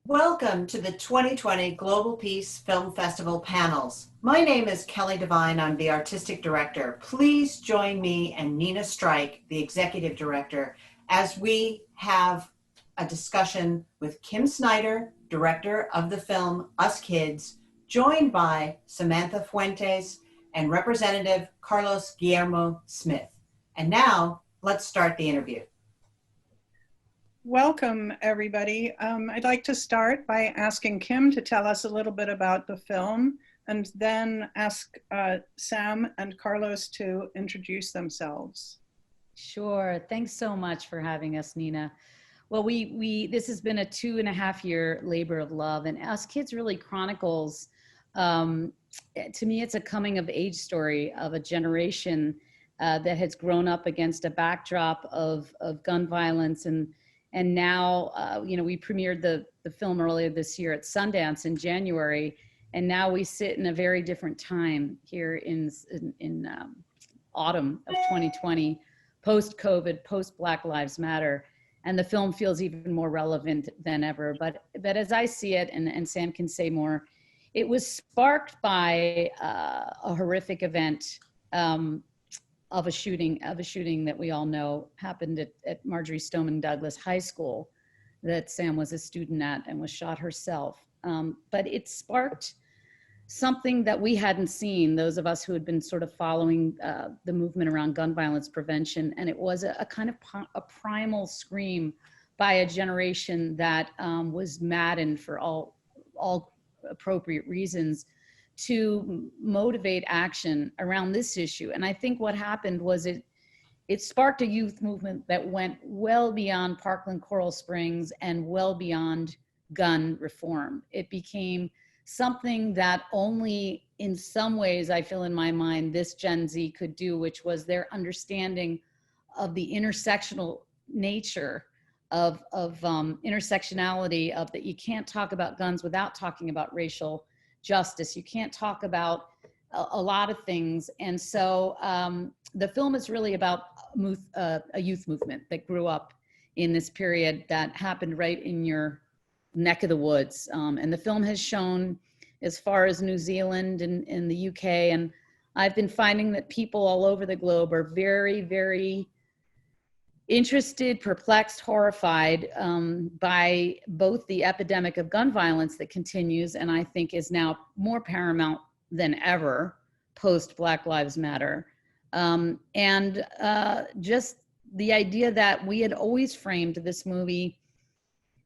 Welcome to the 2020 Global Peace Film Festival panels. My name is Kelly Devine. I'm the Artistic Director. Please join me and Nina Strike, the Executive Director, as we have a discussion with Kim Snyder, Director of the film Us Kids, joined by Samantha Fuentes and Representative Carlos Guillermo Smith. And now, let's start the interview. Welcome, everybody. I'd like to start by asking Kim to tell us a little bit about the film, and then ask Sam and Carlos to introduce themselves. Sure. Thanks so much for having us, Nina. Well, this has been a 2.5-year labor of love, and Us Kids really chronicles, to me, it's a coming of age story of a generation that has grown up against a backdrop of gun violence. And now, we premiered the film earlier this year at Sundance in January, and now we sit in a very different time here in autumn of 2020, post-COVID, post-Black Lives Matter, and the film feels even more relevant than ever. But as I see it, and Sam can say more, it was sparked by a horrific event of a shooting that we all know happened at Marjorie Stoneman Douglas High School that Sam was a student at and was shot herself. But it sparked something that we hadn't seen, those of us who had been sort of following the movement around gun violence prevention. And it was a kind of a primal scream by a generation that was maddened for all appropriate reasons to motivate action around this issue. And I think what happened was it sparked a youth movement that went well beyond Parkland Coral Springs and well beyond gun reform. It became something that only in some ways, I feel in my mind, this Gen Z could do, which was their understanding of the intersectional nature of intersectionality, of that you can't talk about guns without talking about racial justice. You can't talk about a lot of things. And so the film is really about a youth movement that grew up in this period that happened right in your neck of the woods. And the film has shown as far as New Zealand and in the UK. And I've been finding that people all over the globe are very, very interested, perplexed, horrified by both the epidemic of gun violence that continues, and I think is now more paramount than ever post Black Lives Matter, and just the idea that we had always framed this movie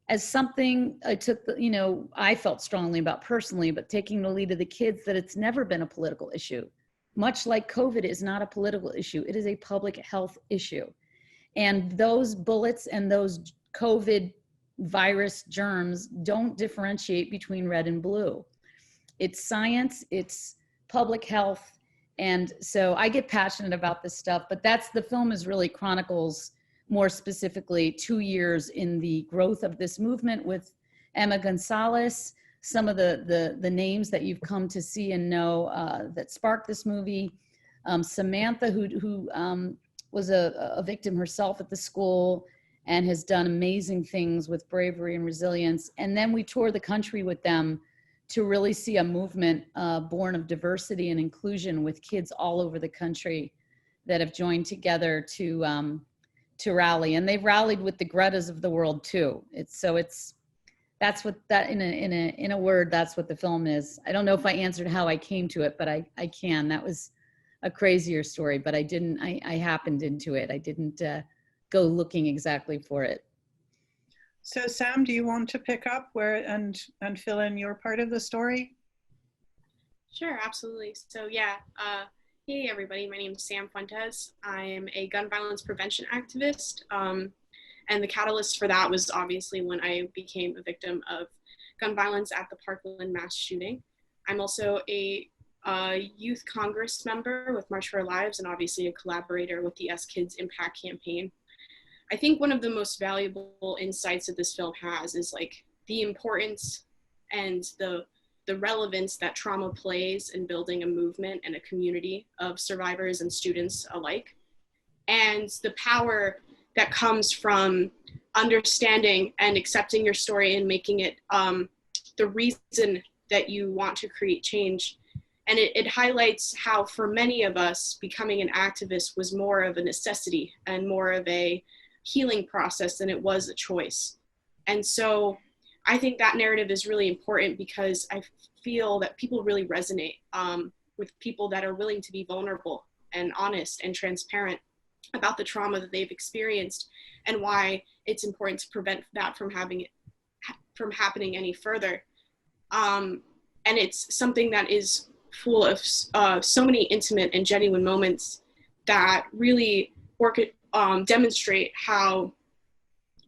as something I felt strongly about personally, but taking the lead of the kids, that it's never been a political issue. Much like COVID is not a political issue, it is a public health issue. And those bullets and those COVID virus germs don't differentiate between red and blue. It's science, it's public health. And so I get passionate about this stuff, but the film is really chronicles more specifically 2 years in the growth of this movement with Emma Gonzalez, some of the names that you've come to see and know that sparked this movie. Samantha, who was a victim herself at the school and has done amazing things with bravery and resilience. And then we toured the country with them to really see a movement born of diversity and inclusion with kids all over the country that have joined together to rally. And they've rallied with the Gretas of the world too. That's what that in a word, that's what the film is. I don't know if I answered how I came to it, but I can. That was a crazier story, but I happened into it. I didn't go looking exactly for it. So Sam, do you want to pick up and fill in your part of the story? Sure, absolutely. So yeah, hey everybody, my name is Sam Fuentes. I am a gun violence prevention activist. And the catalyst for that was obviously when I became a victim of gun violence at the Parkland mass shooting. I'm also a youth Congress member with March for Our Lives, and obviously a collaborator with the Us Kids Impact Campaign. I think one of the most valuable insights that this film has is like the importance and the relevance that trauma plays in building a movement and a community of survivors and students alike, and the power that comes from understanding and accepting your story and making it the reason that you want to create change. And it highlights how for many of us, becoming an activist was more of a necessity and more of a healing process than it was a choice. And so I think that narrative is really important because I feel that people really resonate with people that are willing to be vulnerable and honest and transparent about the trauma that they've experienced and why it's important to prevent that from happening any further. And it's something that is full of so many intimate and genuine moments that really demonstrate how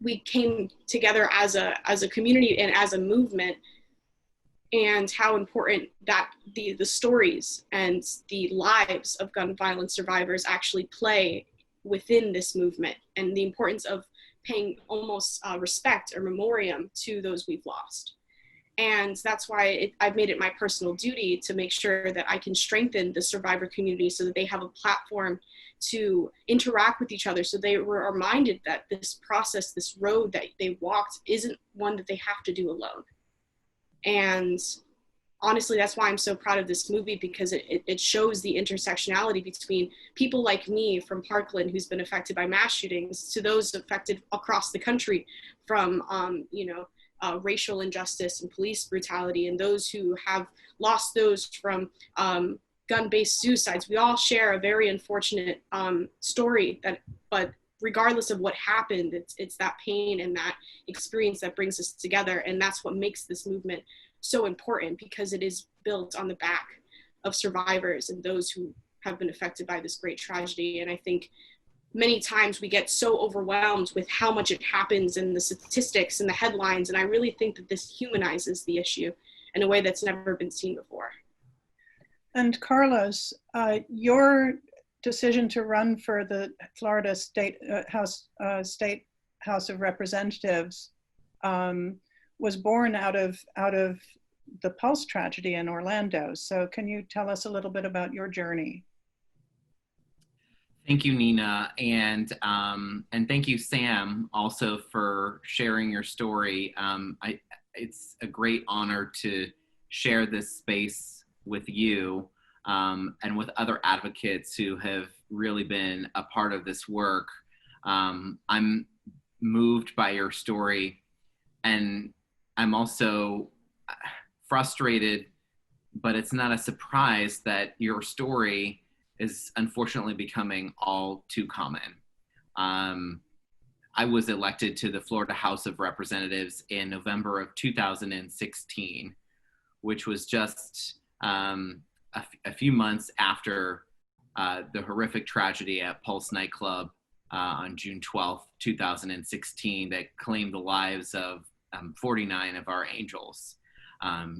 we came together as a community and as a movement, and how important that the stories and the lives of gun violence survivors actually play within this movement, and the importance of paying almost respect or memoriam to those we've lost. And that's why I've made it my personal duty to make sure that I can strengthen the survivor community so that they have a platform to interact with each other, so they were reminded that this process, this road that they walked, isn't one that they have to do alone. And honestly, that's why I'm so proud of this movie, because it shows the intersectionality between people like me from Parkland, who's been affected by mass shootings, to those affected across the country from, racial injustice and police brutality, and those who have lost those from gun-based suicides. We all share a very unfortunate story, but regardless of what happened, it's that pain and that experience that brings us together. And that's what makes this movement so important, because it is built on the back of survivors and those who have been affected by this great tragedy. And I think many times we get so overwhelmed with how much it happens and the statistics and the headlines. And I really think that this humanizes the issue in a way that's never been seen before. And Carlos, your decision to run for the Florida State House of Representatives was born out of the Pulse tragedy in Orlando. So can you tell us a little bit about your journey? Thank you, Nina, and thank you, Sam, also for sharing your story. It's a great honor to share this space with you and with other advocates who have really been a part of this work. I'm moved by your story, and I'm also frustrated, but it's not a surprise that your story is unfortunately becoming all too common. I was elected to the Florida House of Representatives in November of 2016, which was just a few months after the horrific tragedy at Pulse nightclub on June 12th, 2016, that claimed the lives of 49 of our angels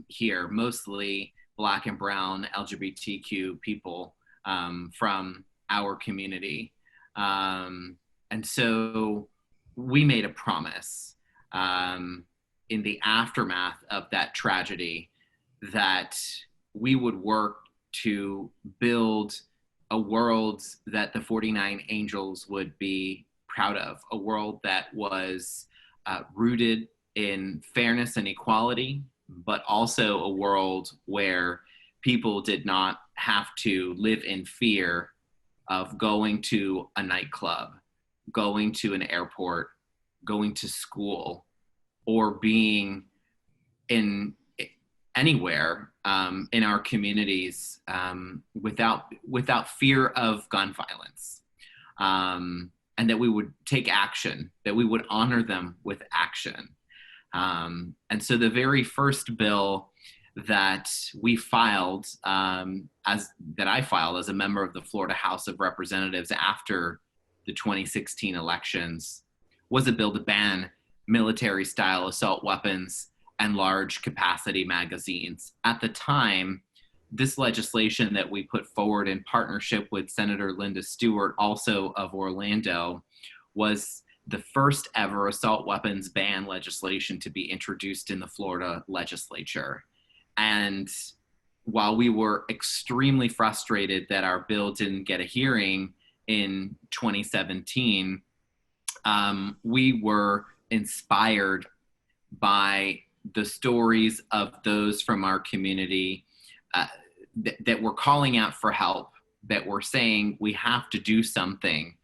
here, mostly Black and brown LGBTQ people from our community. And so we made a promise in the aftermath of that tragedy that we would work to build a world that the 49 angels would be proud of, a world that was rooted in fairness and equality, but also a world where people did not have to live in fear of going to a nightclub, going to an airport, going to school, or being in anywhere in our communities without fear of gun violence, and that we would take action, that we would honor them with action. And so the very first bill that we filed, that I filed as a member of the Florida House of Representatives after the 2016 elections, was a bill to ban military-style assault weapons and large capacity magazines. At the time, this legislation that we put forward in partnership with Senator Linda Stewart, also of Orlando, was the first ever assault weapons ban legislation to be introduced in the Florida legislature. And while we were extremely frustrated that our bill didn't get a hearing in 2017, we were inspired by the stories of those from our community that were calling out for help, that were saying we have to do something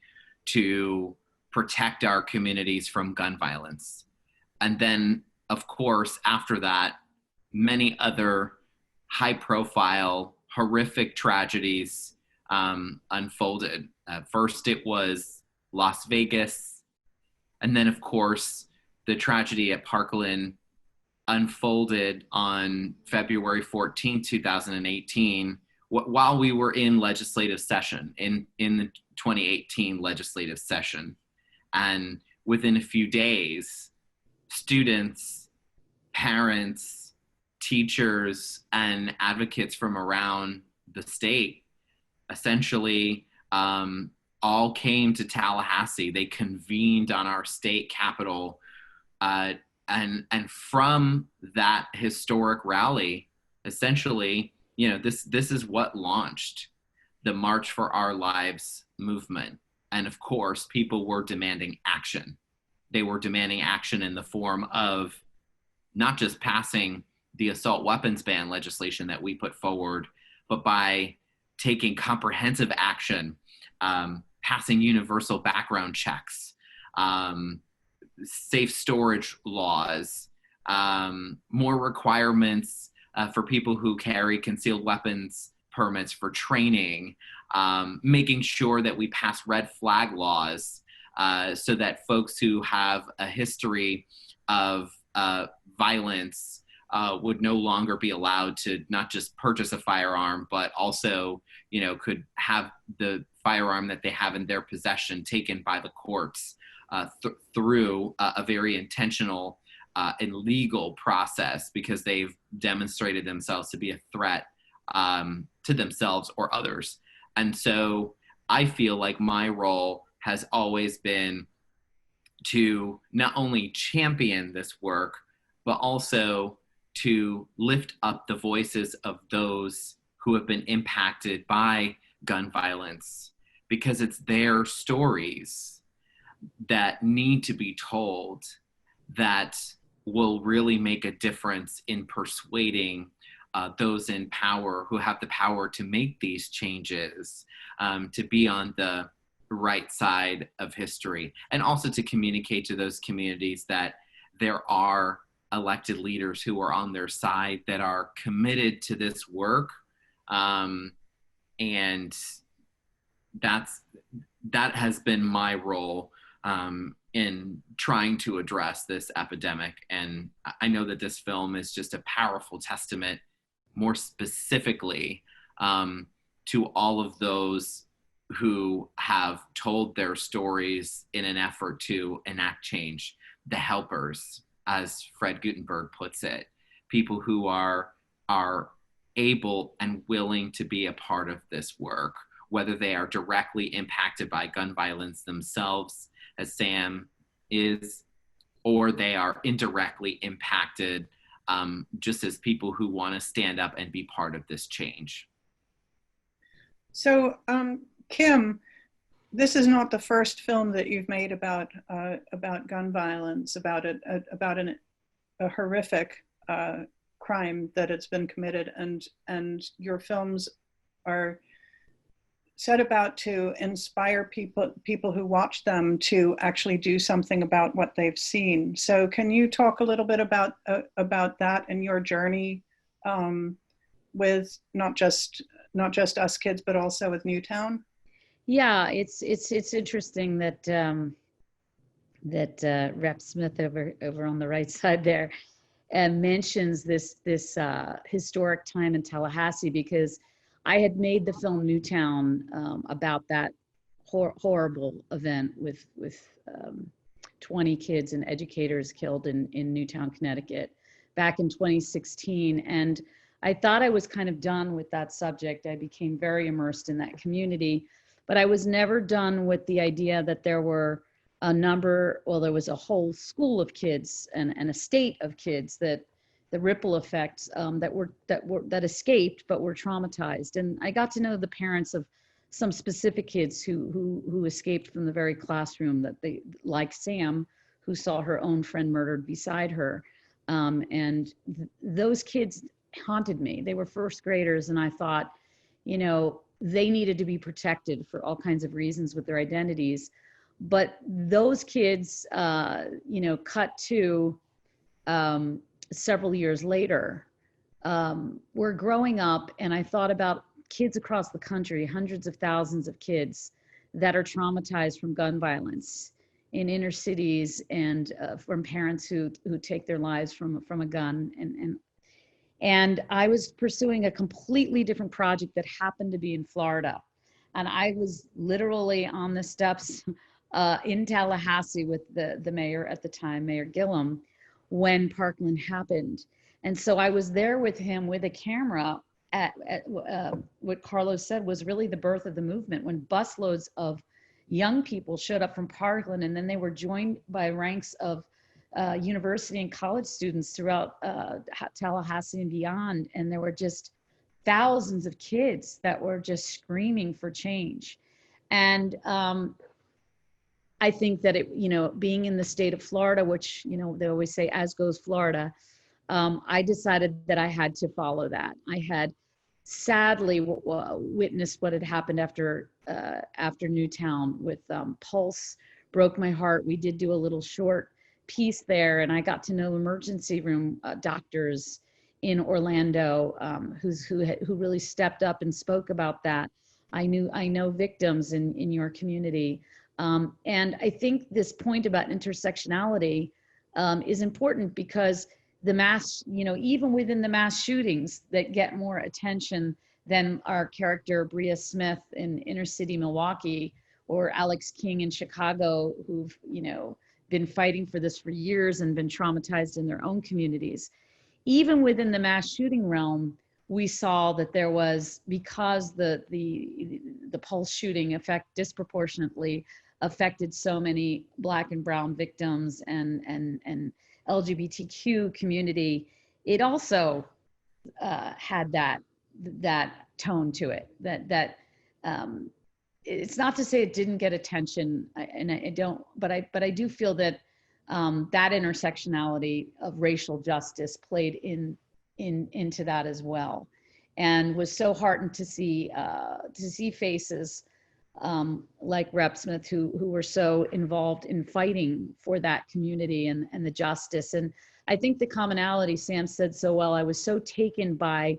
to protect our communities from gun violence. And then, of course, after that, many other high-profile, horrific tragedies unfolded. First, it was Las Vegas, and then, of course, the tragedy at Parkland unfolded on February 14, 2018, while we were in legislative session, in the 2018 legislative session. And within a few days, students, parents, teachers, and advocates from around the state essentially all came to Tallahassee. They convened on our state capitol. And from that historic rally, essentially, you know, this is what launched the March for Our Lives movement. And of course, people were demanding action. They were demanding action in the form of not just passing the assault weapons ban legislation that we put forward, but by taking comprehensive action, passing universal background checks, safe storage laws, more requirements for people who carry concealed weapons permits for training, making sure that we pass red flag laws so that folks who have a history of violence would no longer be allowed to not just purchase a firearm, but also, you know, could have the firearm that they have in their possession taken by the courts through a very intentional and legal process, because they've demonstrated themselves to be a threat to themselves or others. And so I feel like my role has always been to not only champion this work, but also to lift up the voices of those who have been impacted by gun violence, because it's their stories that need to be told that will really make a difference in persuading those in power who have the power to make these changes, to be on the right side of history, and also to communicate to those communities that there are elected leaders who are on their side, that are committed to this work. And that has been my role in trying to address this epidemic. And I know that this film is just a powerful testament, more specifically, to all of those who have told their stories in an effort to enact change, the helpers, as Fred Gutenberg puts it, people who are able and willing to be a part of this work, whether they are directly impacted by gun violence themselves, as Sam is, or they are indirectly impacted just as people who want to stand up and be part of this change. So, Kim, this is not the first film that you've made about gun violence, about a horrific crime that has been committed, and your films are set about to inspire people who watch them to actually do something about what they've seen. So, can you talk a little bit about that and your journey with not just Us Kids, but also with Newtown? Yeah, it's interesting that Rep Smith over on the right side there mentions this historic time in Tallahassee, because I had made the film Newtown about that horrible event with 20 kids and educators killed in Newtown, Connecticut, back in 2016. And I thought I was kind of done with that subject. I became very immersed in that community, but I was never done with the idea that there were there was a whole school of kids and a state of kids, that the ripple effects that escaped but were traumatized. And I got to know the parents of some specific kids who escaped from the very classroom that they, like Sam, who saw her own friend murdered beside her. Those kids haunted me. They were first graders, and I thought, you know, they needed to be protected for all kinds of reasons with their identities. But those kids, you know, cut to several years later, were growing up, and I thought about kids across the country, hundreds of thousands of kids that are traumatized from gun violence in inner cities, and from parents who take their lives from a gun. And I was pursuing a completely different project that happened to be in Florida. And I was literally on the steps in Tallahassee with the mayor at the time, Mayor Gillum, when Parkland happened. And so I was there with him with a camera at what Carlos said was really the birth of the movement, when busloads of young people showed up from Parkland, and then they were joined by ranks of university and college students throughout Tallahassee and beyond. And there were just thousands of kids that were just screaming for change. And I think that it, you know, being in the state of Florida, which, you know, they always say, as goes Florida, I decided that I had to follow that. I had sadly witnessed what had happened after Newtown with Pulse. Broke my heart. We did do a little short piece there, and I got to know emergency room doctors in Orlando who really stepped up and spoke about that. I know victims in your community, and I think this point about intersectionality is important, because the mass, you know, even within the mass shootings that get more attention than our character Bria Smith in inner city Milwaukee, or Alex King in Chicago, who've, you know, been fighting for this for years and been traumatized in their own communities. Even within the mass shooting realm, we saw that there was, because the Pulse shooting disproportionately affected so many Black and brown victims and LGBTQ community, it also had that tone to it. That it's not to say it didn't get attention, and I don't, but I do feel that that intersectionality of racial justice played into that as well, and was so heartened to see faces like Rep Smith who were so involved in fighting for that community and the justice. And I think the commonality, Sam said so well, I was so taken by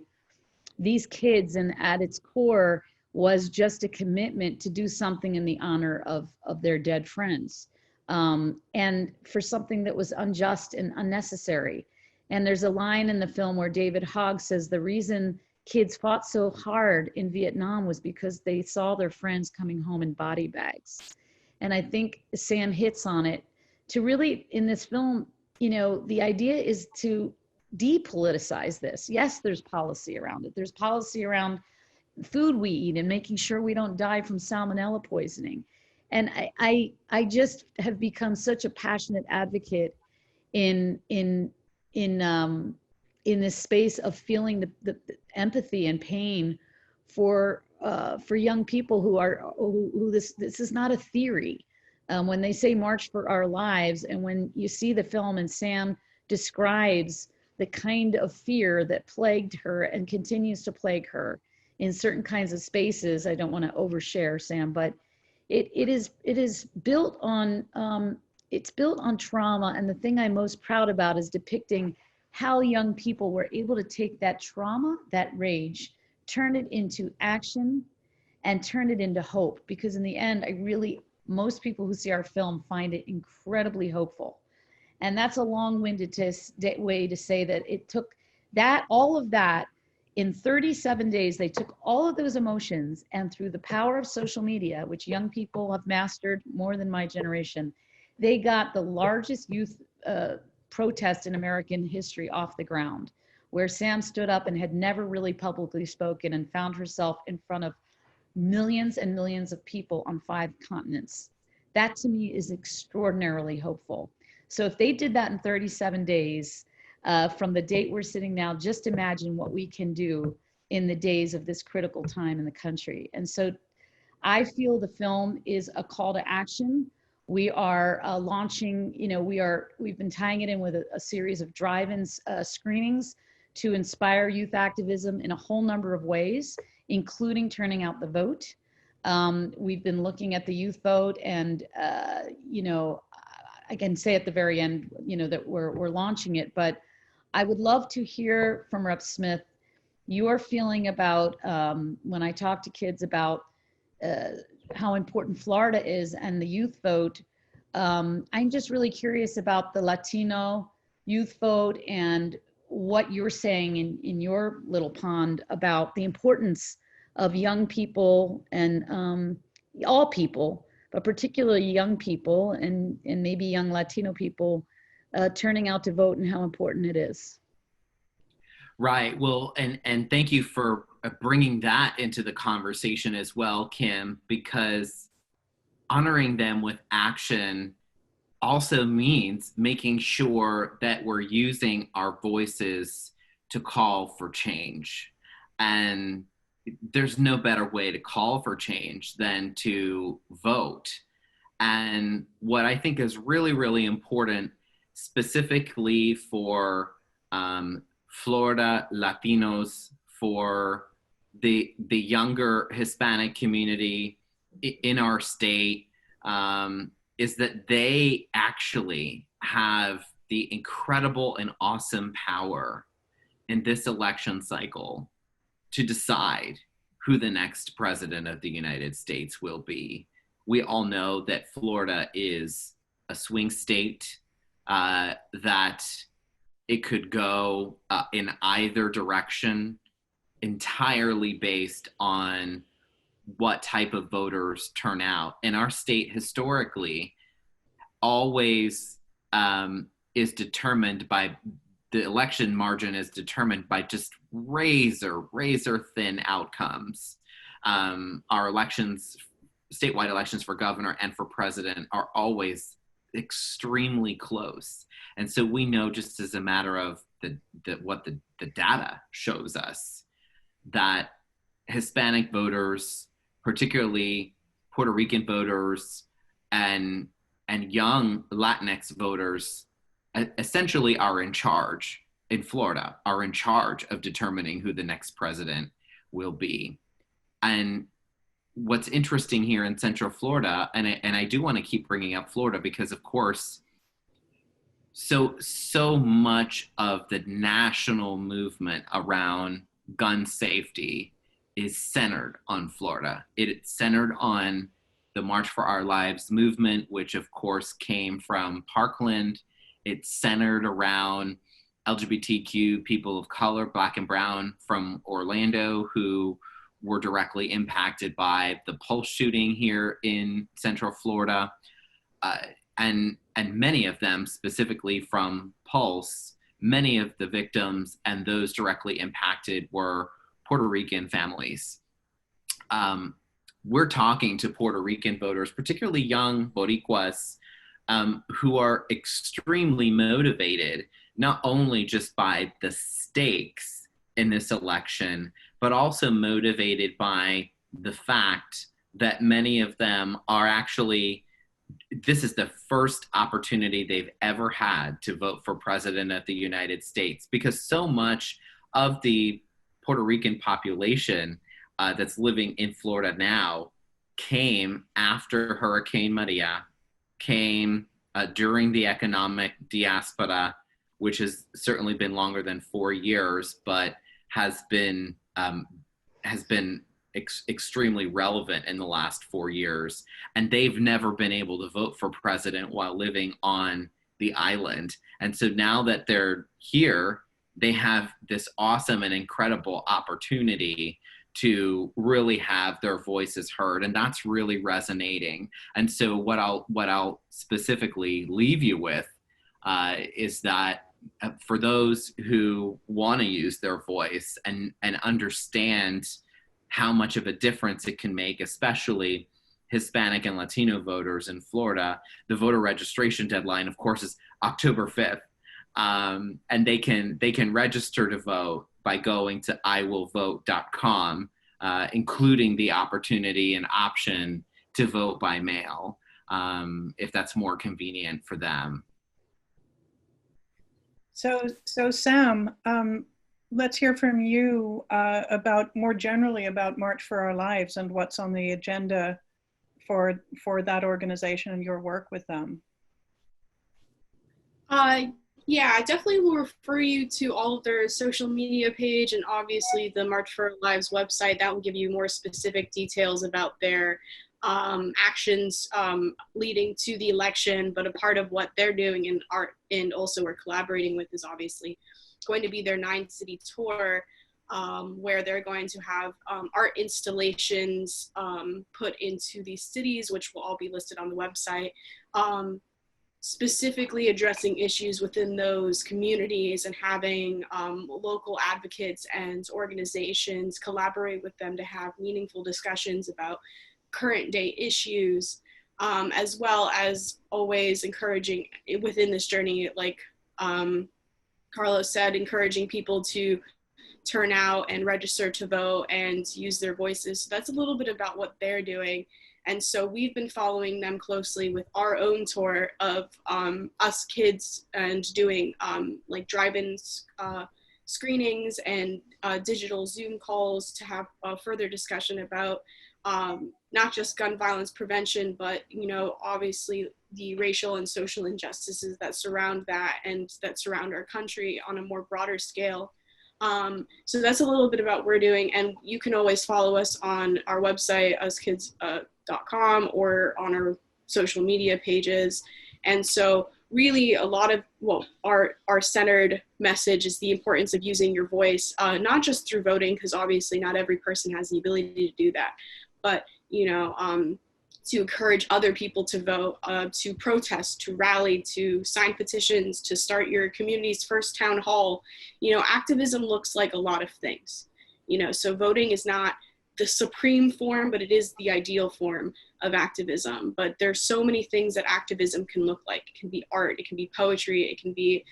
these kids, and at its core was just a commitment to do something in the honor of their dead friends, and for something that was unjust and unnecessary. And there's a line in the film where David Hogg says the reason kids fought so hard in Vietnam was because they saw their friends coming home in body bags. And I think Sam hits on it to really, in this film, you know, the idea is to depoliticize this. Yes, there's policy around it. There's policy around food we eat and making sure we don't die from salmonella poisoning. And I just have become such a passionate advocate in this space of feeling the empathy and pain for young people who this is not a theory. When they say March for Our Lives, and when you see the film and Sam describes the kind of fear that plagued her and continues to plague her in certain kinds of spaces, I don't want to overshare, Sam, but it is built on it's built on trauma. And the thing I'm most proud about is depicting how young people were able to take that trauma, that rage, turn it into action and turn it into hope. Because in the end, most people who see our film find it incredibly hopeful. And that's a long-winded way to say that it took all of that in 37 days. They took all of those emotions, and through the power of social media, which young people have mastered more than my generation, they got the largest youth protest in American history off the ground, where Sam stood up and had never really publicly spoken and found herself in front of millions and millions of people on 5 continents. That to me is extraordinarily hopeful. So if they did that in 37 days, from the date we're sitting now, just imagine what we can do in the days of this critical time in the country. And so I feel the film is a call to action. We are launching, we've been tying it in with a series of drive-in screenings to inspire youth activism in a whole number of ways, including turning out the vote. We've been looking at the youth vote, and I can say at the very end, that we're launching it, but I would love to hear from Rep. Smith your feeling about when I talk to kids about how important Florida is and the youth vote. I'm just really curious about the Latino youth vote and what you're saying in your little pond about the importance of young people and all people, but particularly young people and maybe young Latino people turning out to vote and how important it is. Right. Well, and thank you for bringing that into the conversation as well, Kim, because honoring them with action also means making sure that we're using our voices to call for change. And there's no better way to call for change than to vote. And what I think is really, really important, specifically for Florida Latinos, for the younger Hispanic community in our state, is that they actually have the incredible and awesome power in this election cycle to decide who the next president of the United States will be. We all know that Florida is a swing state, that it could go in either direction, entirely based on what type of voters turn out. And our state historically always is determined by, the election margin is determined by just razor thin outcomes. Our elections, statewide elections for governor and for president, are always extremely close. And so we know, just as a matter of what the data shows us, that Hispanic voters, particularly Puerto Rican voters and young Latinx voters, essentially are in charge in Florida, are in charge of determining who the next president will be. And what's interesting here in Central Florida, and I do want to keep bringing up Florida because, of course, so much of the national movement around gun safety is centered on Florida. It's centered on the March for Our Lives movement, which of course came from Parkland. It's centered around LGBTQ people of color, Black and brown, from Orlando, who were directly impacted by the Pulse shooting here in Central Florida. And many of them, specifically from Pulse, many of the victims and those directly impacted were Puerto Rican families. We're talking to Puerto Rican voters, particularly young Boricuas, who are extremely motivated, not only just by the stakes in this election, but also motivated by the fact that many of them are actually, this is the first opportunity they've ever had to vote for president of the United States, because so much of the Puerto Rican population that's living in Florida now came after Hurricane Maria, came during the economic diaspora, which has certainly been longer than 4 years, but has been extremely relevant in the last 4 years. And they've never been able to vote for president while living on the island. And so now that they're here, they have this awesome and incredible opportunity to really have their voices heard. And that's really resonating. And so what I'll specifically leave you with is that for those who want to use their voice and understand how much of a difference it can make, especially Hispanic and Latino voters in Florida, the voter registration deadline, of course, is October 5th. And they can register to vote by going to iwillvote.com. including the opportunity and option to vote by mail, if that's more convenient for them. So Sam, let's hear from you about more generally about March for Our Lives and what's on the agenda for that organization and your work with them. Yeah, I definitely will refer you to all of their social media page and obviously the March for Our Lives website. That will give you more specific details about their actions leading to the election, but a part of what they're doing in art and also we're collaborating with is obviously going to be their 9-city tour, where they're going to have art installations put into these cities, which will all be listed on the website, specifically addressing issues within those communities and having local advocates and organizations collaborate with them to have meaningful discussions about current day issues, as well as always encouraging within this journey, like Carlos said, encouraging people to turn out and register to vote and use their voices. So that's a little bit about what they're doing. And so we've been following them closely with our own tour of us kids and doing like drive-in screenings and digital Zoom calls to have a further discussion about not just gun violence prevention, but, you know, obviously the racial and social injustices that surround that and that surround our country on a more broader scale. So that's a little bit about what we're doing, and you can always follow us on our website, uskids.com, or on our social media pages. And so really a lot of what our centered message is the importance of using your voice, not just through voting, because obviously not every person has the ability to do that, but, you know, to encourage other people to vote, to protest, to rally, to sign petitions, to start your community's first town hall. You know, activism looks like a lot of things, you know, so voting is not the supreme form, but it is the ideal form of activism. But there's so many things that activism can look like. It can be art, it can be poetry, it can be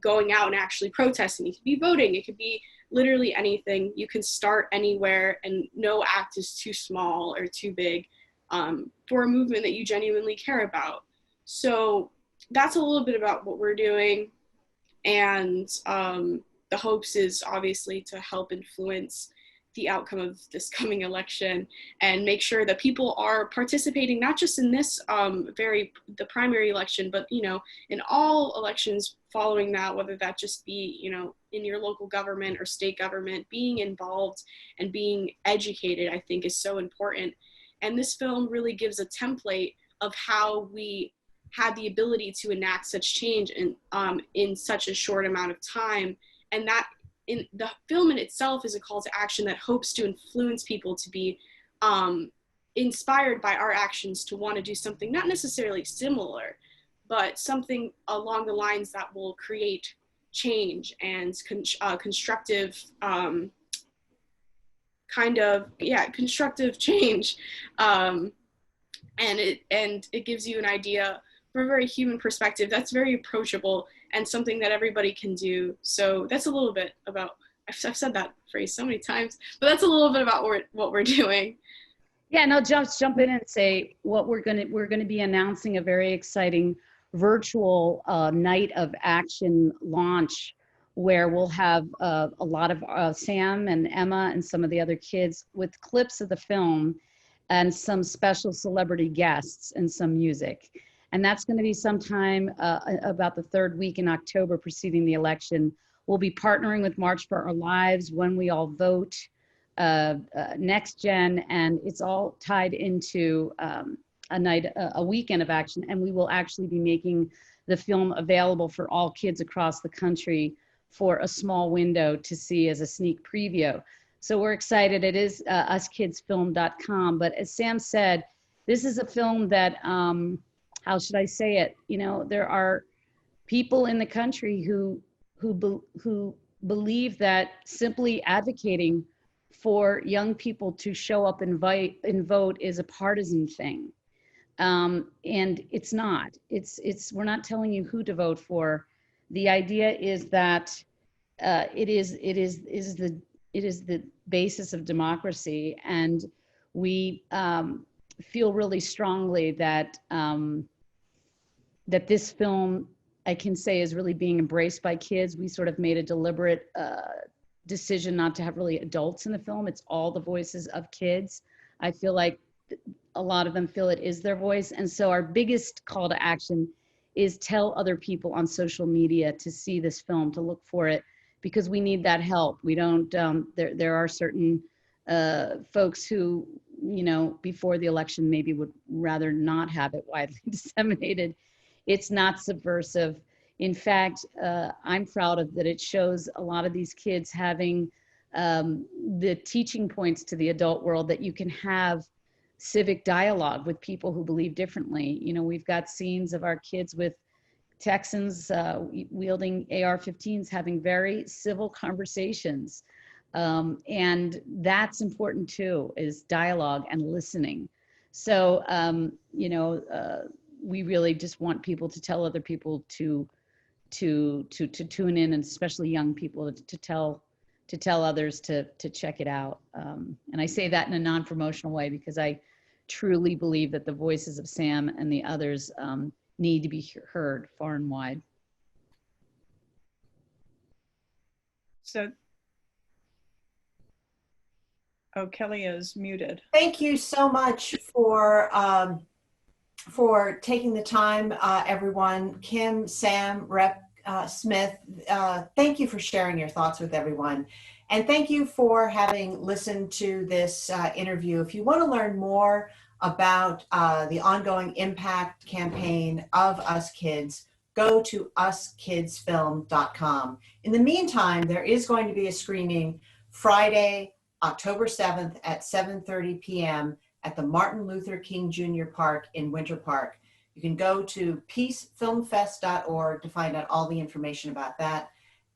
going out and actually protesting, it can be voting, it could be literally anything. You can start anywhere, and no act is too small or too big for a movement that you genuinely care about. So that's a little bit about what we're doing. And the hopes is obviously to help influence the outcome of this coming election and make sure that people are participating, not just in this the primary election, but, you know, in all elections following that, whether that just be, you know, in your local government or state government. Being involved and being educated, I think, is so important. And this film really gives a template of how we had the ability to enact such change in such a short amount of time. And that in the film in itself is a call to action that hopes to influence people to be inspired by our actions to want to do something not necessarily similar, but something along the lines that will create change and constructive constructive change, and it gives you an idea from a very human perspective that's very approachable and something that everybody can do. So that's a little bit about, I've said that phrase so many times, but that's a little bit about what we're doing. Yeah, and I'll just jump in and say what we're gonna be announcing a very exciting virtual night of action launch, where we'll have a lot of Sam and Emma and some of the other kids with clips of the film and some special celebrity guests and some music. And that's going to be sometime about the third week in October preceding the election. We'll be partnering with March for Our Lives, When We All Vote, Next Gen, and it's all tied into a weekend of action. And we will actually be making the film available for all kids across the country for a small window to see as a sneak preview. So we're excited. It is uskidsfilm.com. But as Sam said, this is a film that, how should I say it? You know, there are people in the country who believe that simply advocating for young people to show up and vote is a partisan thing. And it's not. We're not telling you who to vote for. The idea is that it is it is the basis of democracy, and we feel really strongly that that this film, I can say, is really being embraced by kids. We sort of made a deliberate decision not to have really adults in the film. It's all the voices of kids. I feel like a lot of them feel it is their voice. And so our biggest call to action is tell other people on social media to see this film, to look for it, because we need that help. We don't, there are certain folks who, you know, before the election maybe would rather not have it widely disseminated. It's not subversive. In fact, I'm proud of that. It shows a lot of these kids having the teaching points to the adult world that you can have civic dialogue with people who believe differently. You know, we've got scenes of our kids with Texans wielding AR-15s having very civil conversations. And that's important too, is dialogue and listening. So, you know, we really just want people to tell other people to tune in, and especially young people to tell others to check it out. And I say that in a non-promotional way because I truly believe that the voices of Sam and the others need to be heard far and wide. So, oh, Kelly is muted. Thank you so much for taking the time, everyone. Kim, Sam, Rep Smith, thank you for sharing your thoughts with everyone. And thank you for having listened to this interview. If you want to learn more about the ongoing impact campaign of Us Kids, go to uskidsfilm.com. In the meantime, there is going to be a screening Friday, October 7th at 7:30 p.m. at the Martin Luther King Jr. Park in Winter Park. You can go to peacefilmfest.org to find out all the information about that,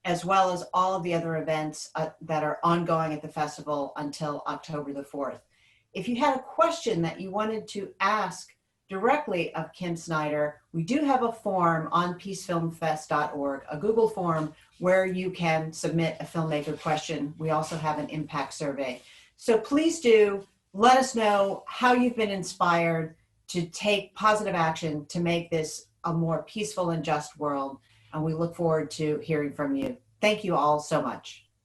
as well as all of the other events that are ongoing at the festival until October the 4th. If you had a question that you wanted to ask directly of Kim Snyder, we do have a form on peacefilmfest.org, a Google form where you can submit a filmmaker question. We also have an impact survey. So please do let us know how you've been inspired to take positive action to make this a more peaceful and just world. And we look forward to hearing from you. Thank you all so much.